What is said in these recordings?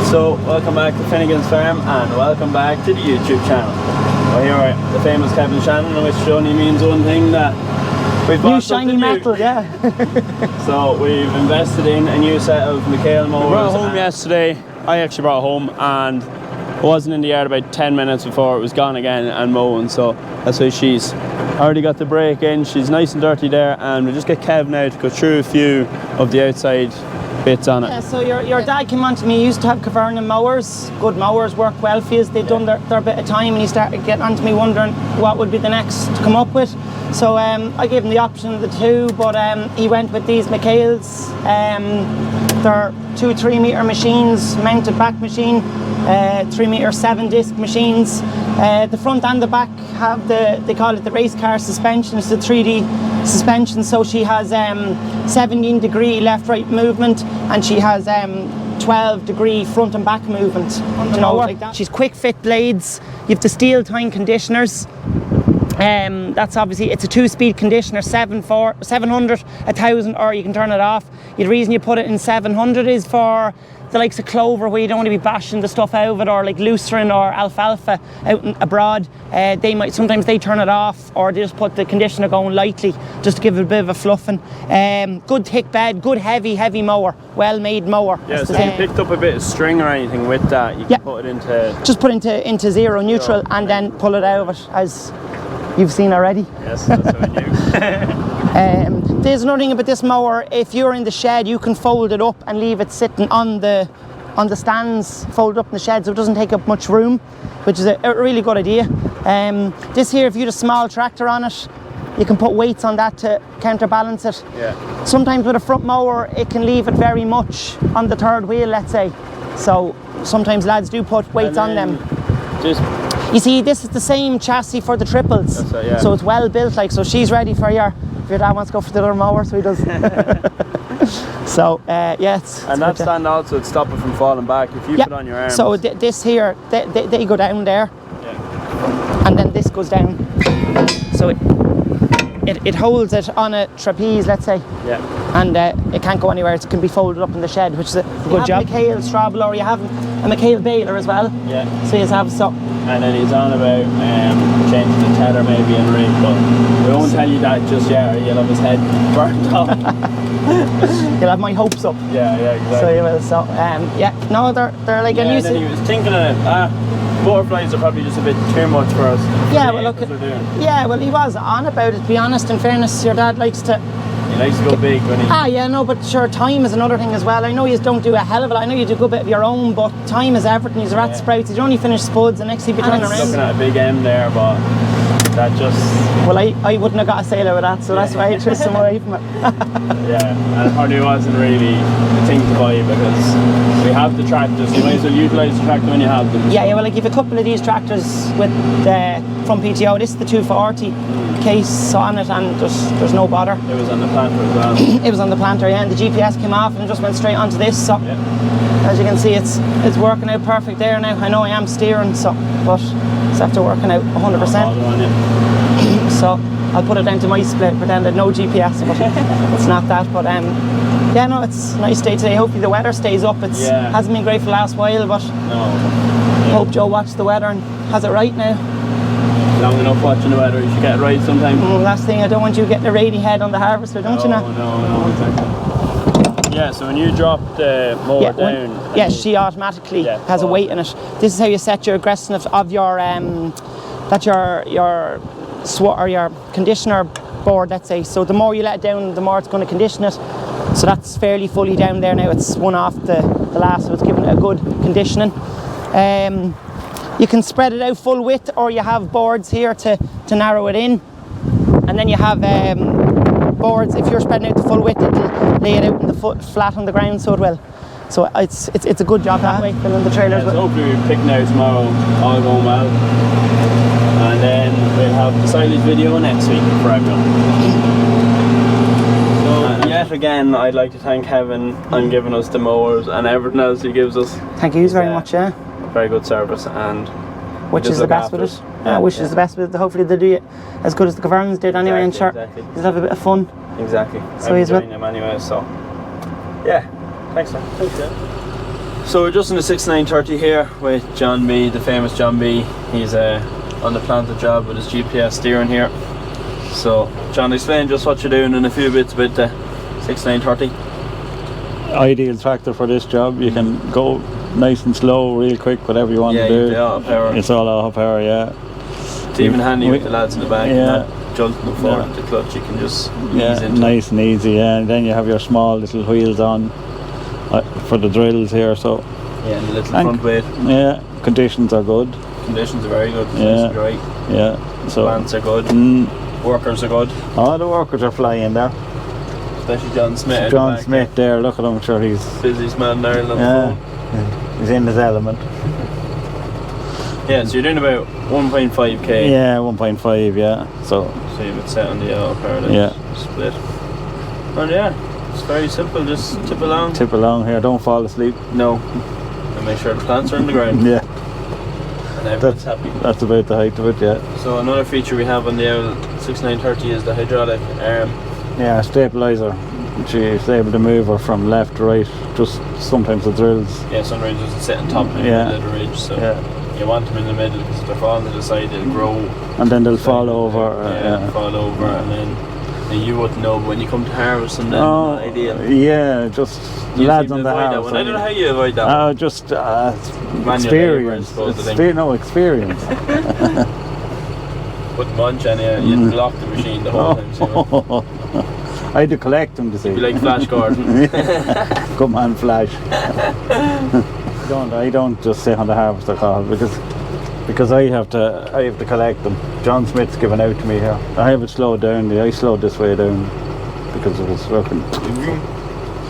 So, welcome back to Finnegan's Farm and welcome back to the YouTube channel. Well, here are the famous Kevin Shannon, which only means one thing, that we've bought new shiny metal, yeah. So we've invested in a new set of Mc Hale Mowers. We brought it home yesterday. I actually brought it home and I wasn't in the yard about 10 minutes before it was gone again and mowing, so that's why she's already got the brake in. She's nice and dirty there, and we'll just get Kev now to go through a few of the outside bits on it. Yeah, so your dad came on to me. He used to have Cavernan mowers, good mowers, worked well for you. They'd done their bit of time, and he started getting on to me wondering what would be the next to come up with. So I gave him the option of the two, but he went with these Mc Hales. They're 2 3-metre machines, mounted back machine, 3-metre 7-disc machines. The front and the back have they call it the race car suspension. It's the 3D suspension, so she has 17-degree left-right movement, and she has 12-degree front and back movement. You know, like that. She's quick fit blades. You have the steel tine conditioners. That's obviously, it's a 2-speed conditioner, 700, 1000, or you can turn it off. The reason you put it in 700 is for the likes of clover, where you don't want to be bashing the stuff out of it, or like lucerne or alfalfa out abroad. Sometimes they turn it off, or they just put the conditioner going lightly just to give it a bit of a fluffing. Good thick bed, good heavy mower, well made mower. Yeah, so if you picked up a bit of string or anything with that, you can put it into... Just put into zero neutral and then pull it out of it, as you've seen already. Yes, that's what I knew. There's another thing about this mower. If you're in the shed, you can fold it up and leave it sitting on the stands, fold it up in the shed, so it doesn't take up much room, which is a really good idea. This here, if you had a small tractor on it, you can put weights on that to counterbalance it. Yeah. Sometimes with a front mower, it can leave it very much on the third wheel, let's say. So sometimes lads do put weights on them. You see, this is the same chassis for the triples. That's it, yeah. So it's well built, like, so she's ready for your dad wants to go for the other mower, so he does. So yeah, and that stand also would stop it from falling back if you put on your arms. So this here, they go down there, and then this goes down. So it holds it on a trapeze, let's say. Yeah. And it can't go anywhere. It can be folded up in the shed, which is a good job. Mc Hale straw blower, you have a Mc Hale baler as well. Yeah. So you have so. And then he's on about changing the tether maybe and rig, but we won't tell you that just yet, or you'll have his head burnt off. You'll have my hopes up. Yeah, exactly. So you will. So yeah, no, they're like a new. And then he was thinking of butterflies are probably just a bit too much for us. Yeah, well, look. Yeah, well, he was on about it. To be honest, in fairness, your dad likes to. He likes to go big when he... yeah, no, but sure, time is another thing as well. I know you don't do a hell of a lot. I know you do a good bit of your own, but time is everything. He's rat sprouts. He's only finished spuds, and next he'll be turning around. Looking at a big M there, but that just... Well, I wouldn't have got a sailor with that, so that's why I twist him away from it. Yeah, and it probably wasn't really the thing to buy, because we have the tractors. You might as well utilise the tractor when you have them. Yeah, well, like you've a couple of these tractors with from PTO. This is the 240 case on it, and there's no bother. It was on the planter as well. It was on the planter, yeah, and the GPS came off and it just went straight onto this, so as you can see, it's working out perfect there now. I know I am steering, so, but it's after working out 100%. So I'll put it down to my split, pretend that no GPS, but it's not that. But yeah, no, it's a nice day today. Hopefully the weather stays up. It hasn't been great for the last while, but hope Joe watched the weather and has it right now. Long enough watching the weather, you should get it right sometime. Last thing, I don't want you getting a rainy head on the harvester, don't you now? No, exactly. Yeah, so when you drop the mower down... she automatically has a weight in it. This is how you set your aggressiveness of your your conditioner board, let's say. So the more you let it down, the more it's going to condition it. So that's fairly fully down there now. It's one off the last, so it's giving it a good conditioning. You can spread it out full width, or you have boards here to narrow it in. And then you have boards, if you're spreading out the full width, it'll lay it out in the foot flat on the ground, so it will. So it's a good job that way, filling the trailers. So hopefully we're picking out tomorrow, all going well. And then we'll have the silage video next week for everyone. So yet again, I'd like to thank Kevin on giving us the mowers and everything else he gives us. Thank you very much, yeah. Very good service, and which is the best with it. Which is the best with it. Hopefully they'll do it as good as the Cavernans did anyway, and sure, he'll have a bit of fun. Exactly. So he's doing them anyway, so yeah. Thanks, man. Thanks, yeah. So we're just in the 6930 here with John B, the famous John B. He's on the planted job with his GPS steering here. So John, explain just what you're doing and a few bits about the 6930. Ideal tractor for this job. You can go nice and slow, real quick, whatever you want to do. Yeah, auto power. It's all auto power, yeah. It's even handy with the lads in the back. Yeah. Jolting forward the clutch, you can just ease into nice and easy, yeah. And then you have your small little wheels on for the drills here, so. Yeah, and the little front weight. Yeah, conditions are good. Conditions are very good. It's yeah. Nice and dry. Yeah. So. Plants are good. Workers are good. Oh, the workers are flying there. Especially John Smith. John Smith there, look at him, sure he's. Busiest man in Ireland on the phone. He's in his element. Yeah, so you're doing about 1.5k. Yeah, 1.5, yeah. So you would set on the auto power split. And yeah, it's very simple, just tip along. Tip along here, don't fall asleep. No. And make sure the plants are in the ground. Yeah. And everyone's happy. That's about the height of it, yeah. So another feature we have on the owl 6930 is the hydraulic arm. Yeah, stabiliser. She's able to move her from left to right, just sometimes the drills. Yeah, sometimes it doesn't sit on top of the middle of the ridge, so you want them in the middle because if they're falling to the side they'll grow. And then they'll fall over. Fall over and then you wouldn't know, but when you come to harvest them then not ideal. Yeah, just you lads on the harvest. I don't know how you avoid that. Just experience. Experience. Put munch on you, you'd block the machine the whole time. So I had to collect them to see. You'd be like Flash Gordon. Come on, Flash. I don't just sit on the harvester call because I have to collect them. John Smith's given out to me here. I have it slowed down. I slowed this way down because it was working. You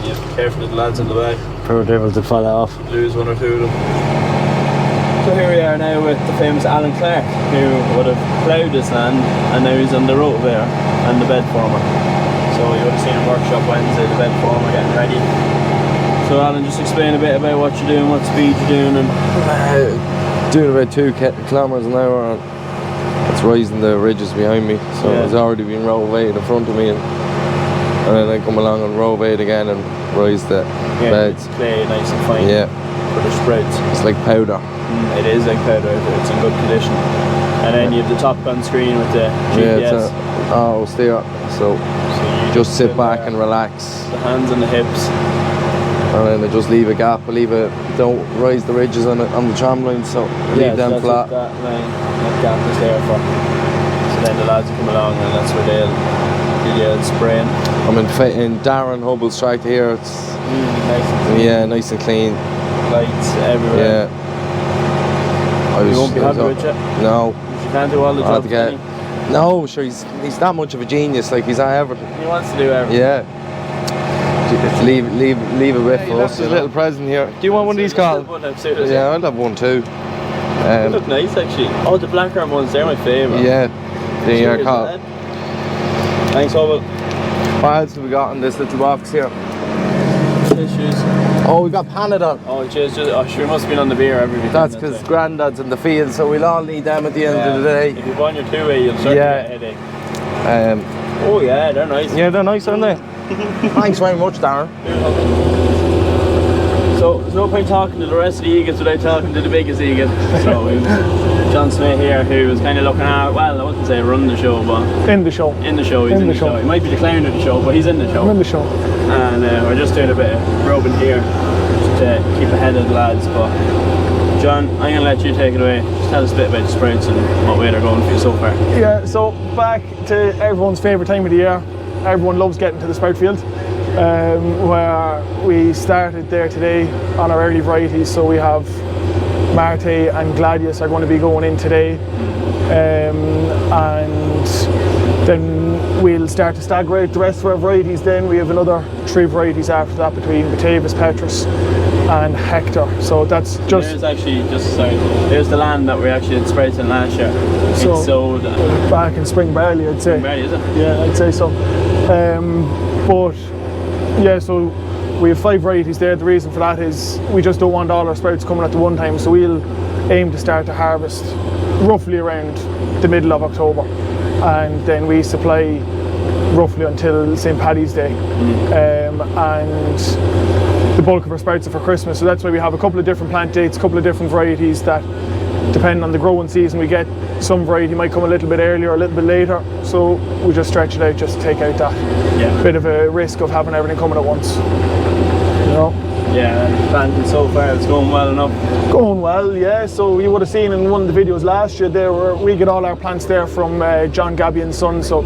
have to be careful of the lads in the back. Poor devils would fall off. Lose one or two of them. So here we are now with the famous Alan Clark, who would have ploughed this land and now he's on the rotavator and the bed former. So you would have seen him workshop Wednesday, the bed former getting ready. So Alan, just explain a bit about what you're doing, what speed you're doing, and doing about 2 kilometers an hour. It's rising the ridges behind me, so it's already been rotavated in front of me, and then I come along and rotovate again and rise the beds. It's clay, nice and fine. Yeah. For the sprouts. It's like powder. It is like powder. It's in good condition. And then you have the top gun screen with the GPS. Steer. So you just sit back and relax. The hands on the hips. And then I just leave a gap. Don't raise the ridges on the tram line, so leave them flat. That gap is there for. So then the lads will come along and that's where they'll do the spraying. I'm in Darren Hubble's tractor here. It's nice and clean. Yeah, nice and clean. Lights everywhere. Yeah. You won't be happy with you? No. You can't do all the jobs. No, sure, he's that much of a genius, like he's at everything. He wants to do everything. Yeah. Just leave a bit for us. There's a little present here. Do you want one of these, Carl? Yeah, I'll have one too. They look nice actually. Oh, the black arm ones, they're my favourite. Yeah. They are, Carl. Thanks, Hubble. What else have we got in this little box here? Tissues. Oh, we got Panadol. Oh, cheers. Oh, sure, must have been on the beer every weekend. That's because Grandad's in the field, so we'll all need them at the end of the day. If you've on your two-way, you'll start to get a headache. Oh yeah, they're nice. Yeah, they're nice, aren't they? Thanks very much, Darren. So there's no point talking to the rest of the eagles without talking to the biggest eagle. So we've John Smith here, who was kind of looking at, well, I wouldn't say running the show, but in the show. In the show, he's in the show. He might be the clown of the show, but he's in the show. I'm in the show. And we're just doing a bit of roving here, just to keep ahead of the lads. But John, I'm gonna let you take it away. Just tell us a bit about the sprouts and what way they're going for you so far. Yeah, so back to everyone's favourite time of the year. Everyone loves getting to the sprout field. Where we started there today on our early varieties, so we have Marte and Gladius are going to be going in today, and then we'll start to stagger out the rest of our varieties. Then we have another 3 varieties after that between Batavius, Petrus and Hector. So that's just... There's actually, there's the land that we actually had sprouts in last year. It's sowed back in spring barley, I'd say. Spring barley, is it? Yeah, I'd say so. But yeah, so we have 5 varieties there. The reason for that is we just don't want all our sprouts coming at the one time, so we'll aim to start to harvest roughly around the middle of October, and then we supply roughly until St. Paddy's Day. And the bulk of our sprouts are for Christmas. So that's why we have a couple of different plant dates, a couple of different varieties that, depending on the growing season, we get some variety might come a little bit earlier or a little bit later. So we just stretch it out just to take out that bit of a risk of having everything coming at once. You know? Yeah, and planting so far, it's going well enough. Going well, yeah. So you would have seen in one of the videos last year there, we get all our plants there from John Gabby and Son. So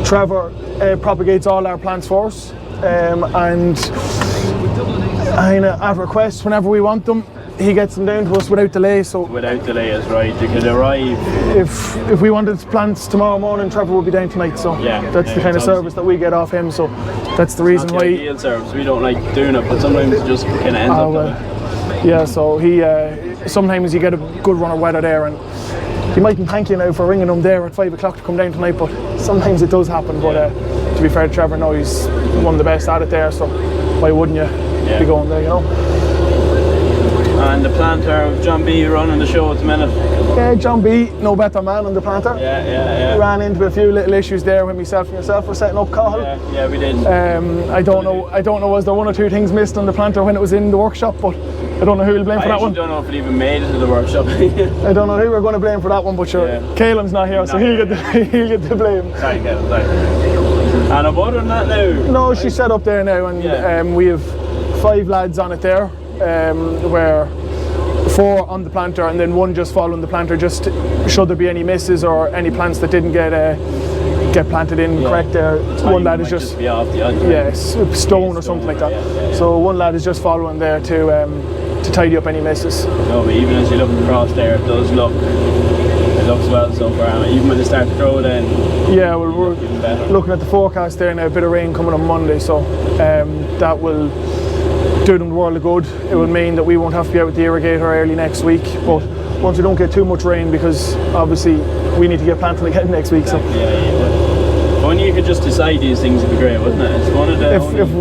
Trevor propagates all our plants for us, and at request, whenever we want them, he gets them down to us without delay. So without delay is right. You could arrive. If we wanted plants tomorrow morning, Trevor will be down tonight. So that's the kind of service that we get off him. So that's the reason why. Ideal service. We don't like doing it, but sometimes it just kind of ends up. Well, yeah. So he sometimes you get a good run of weather there, and he mightn't thank you now for ringing him there at 5 o'clock to come down tonight. But sometimes it does happen. But to be fair to Trevor, no, he's one of the best at it there. So why wouldn't you be going there? You know. And the planter of John B running the show at the minute. Yeah, John B, no better man on the planter. Yeah. Ran into a few little issues there when myself and yourself were setting up Cahill. Yeah, we did. I don't know, was there one or two things missed on the planter when it was in the workshop, but I don't know who will blame for that one. I don't know if it even made it to the workshop. I don't know who we're going to blame for that one, but sure, Caelan's not here, so he'll get the blame. Sorry, Caelan, sorry. And other than that now? No, she's set up there now, and we have 5 lads on it there, where 4 on the planter and then 1 just following the planter, just should there be any misses or any plants that didn't get planted in correct there. One lad is just be off the edge, stone or something like that. So one lad is just following there to tidy up any misses. No, but even as you look across there, it looks well so far. Even when they start to grow, then well, we're looking at the forecast there now, a bit of rain coming on Monday, so that will do them the world of good. It will mean that we won't have to be out with the irrigator early next week, but once we don't get too much rain, because obviously we need to get planting again next week. So when you could just decide these things, would be great, wouldn't it? It's one of the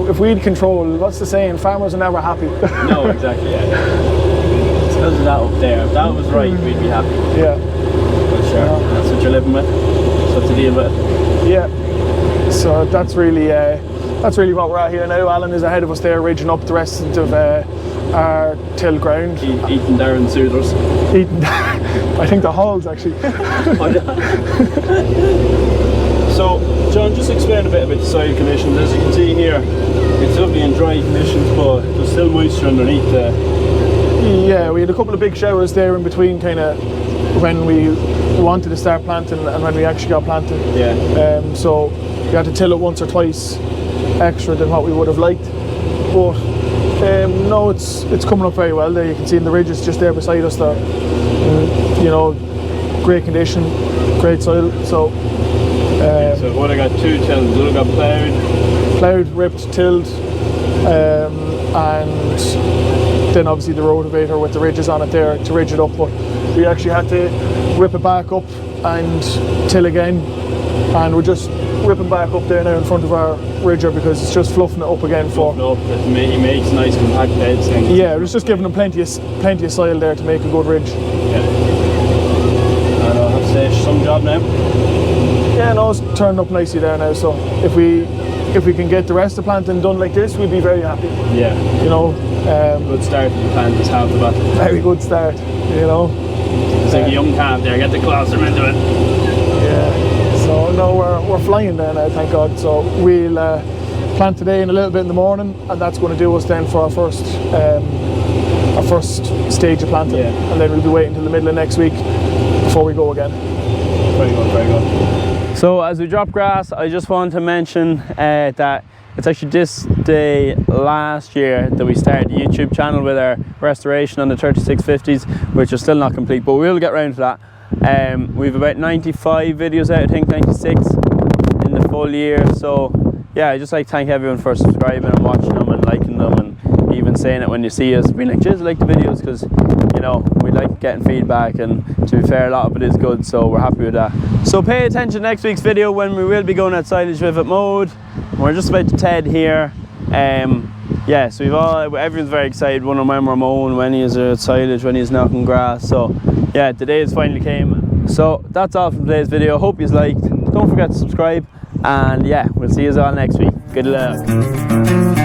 if we'd control, what's the saying? Farmers are never happy. No, exactly. It's because of that up there. If that was right, we'd be happy. Yeah. But sure, that's what you're living with. That's what to deal with. Yeah. So that's really what we're at here now. Alan is ahead of us there, ridging up the rest of our till ground. Eating there in soothers. I think the halls actually. So, John, just explain a bit about the soil conditions. As you can see here, it's lovely and dry conditions, but there's still moisture underneath there. Yeah, we had a couple of big showers there in between, kind of when we wanted to start planting and when we actually got planted. Yeah. So we had to till it once or twice extra than what we would have liked, but no, it's coming up very well there. You can see in the ridges just there beside us there, you know, great condition, great soil. So so what, I got 2 tills. One got ploughed, ripped, tilled, and then obviously the rotavator with the ridges on it there to ridge it up, but we actually had to rip it back up and till again, and we're just ripping back up there now in front of our ridger because it's just fluffing it up again. He makes nice compact beds. Yeah, it was just giving them plenty of soil there to make a good ridge. Yeah. And I'll have to say, some job now. Yeah, no, it's turning up nicely there now. So if we can get the rest of the planting done like this, we'd be very happy. Yeah. You know. Good start to the plant is half the battle. Very good start. You know. It's like a young calf there. Get the colostrum into it. Yeah. So no, we're flying there now, thank God. So we'll plant today and a little bit in the morning, and that's going to do us then for our first stage of planting. Yeah. And then we'll be waiting until the middle of next week before we go again. Very good, very good. So as we drop grass, I just want to mention that it's actually this day last year that we started the YouTube channel with our restoration on the 3650s, which are still not complete, but we'll get round to that. We've about 95 videos out, I think 96 in the full year. So yeah, I just like to thank everyone for subscribing and watching them and liking them, and even saying it when you see us, being like, cheers, I like the videos, because you know, we like getting feedback, and to be fair, a lot of it is good, so we're happy with that. So pay attention to next week's video when we will be going out silage with it mode. We're just about to Ted here. Yeah, so everyone's very excited, wondering when we're mowing, when he's at silage, when he's knocking grass. So yeah, today has finally came. So that's all from today's video. Hope you liked. Don't forget to subscribe, and yeah, we'll see you all next week. Good luck.